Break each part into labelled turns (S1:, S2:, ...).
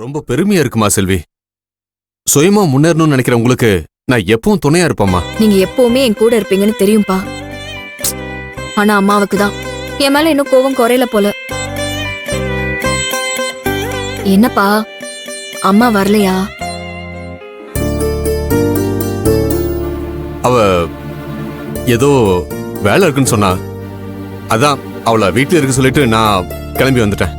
S1: ரொம்ப பெருமையா இருக்குமா செல்வி. சுயமா முன்னேறணும்னு நினைக்கிற உங்களுக்கு நான் எப்பவும் துணையா இருப்பேம்மா.
S2: நீங்க எப்பவுமே என் கூட இருப்பீங்கன்னு தெரியும்பா. ஆனா அம்மாவுக்கு தான் என் மேல இன்னும் கோவம் குறையல போல. என்னப்பா அம்மா வரலையா?
S1: அவ ஏதோ வேலை இருக்குன்னு சொன்னா, அதான் அவளை வீட்டுல இருக்க சொல்லிட்டு நான் கிளம்பி வந்துட்டேன்.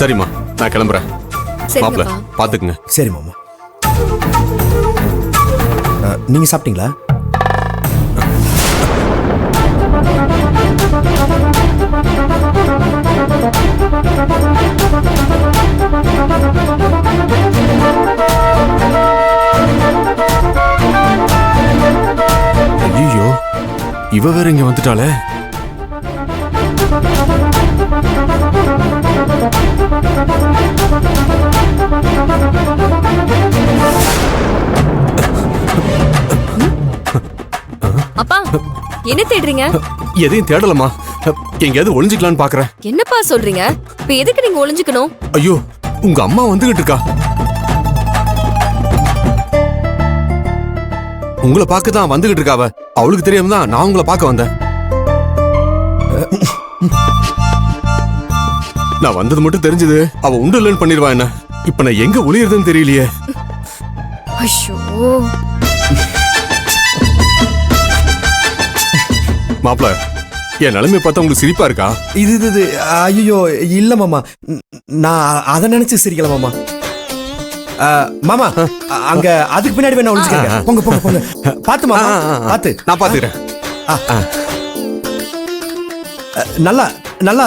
S1: சரிம்மா, நான் கிளம்புறேன். மாப்பிள்ள பாத்துக்குங்க.
S3: சரி மாமா. நீங்க சாப்பிட்டீங்களா?
S1: ஐயோ, இவ வேற இங்க வந்துட்டாளே.
S2: அப்பா என்ன தேடுறீங்க?
S1: எதையும் தேடலமா, எங்கேயாவது ஒளிஞ்சுக்கலான்னு பாக்குறேன்.
S2: என்னப்பா சொல்றீங்க? இப்ப எதுக்கு நீங்க ஒளிஞ்சுக்கணும்?
S1: ஐயோ, உங்க அம்மா வந்துகிட்டு இருக்கா. உங்களை பார்க்க தான் வந்துகிட்டு இருக்காவ. அவளுக்கு தெரியாம தான் நான் உங்களை பார்க்க வந்தேன். நான் வந்தது மட்டும் தெரிஞ்சது அவ உண்டு இல்லைன்னு பண்ணிடுவா என்ன. இப்ப நான் எங்க ஒளியறதுன்னு தெரியலையே.
S2: ஐயோ,
S1: மாப்பிள்ள, என் நிலைமை பார்த்தா உங்களுக்கு சிரிப்பா இருக்கா?
S3: இது ஐயோ இல்ல மாமா, நான் அதை நினைச்சு சிரிக்கல மாமா. மாமா அங்க அதுக்கு பின்னாடி வேணா ஒளிச்சுக்கங்க. போங்க போங்க போங்க. பாத்து மாமா, பாத்து.
S1: நான் பாத்துக்கிறேன்.
S3: நல்லா நல்லா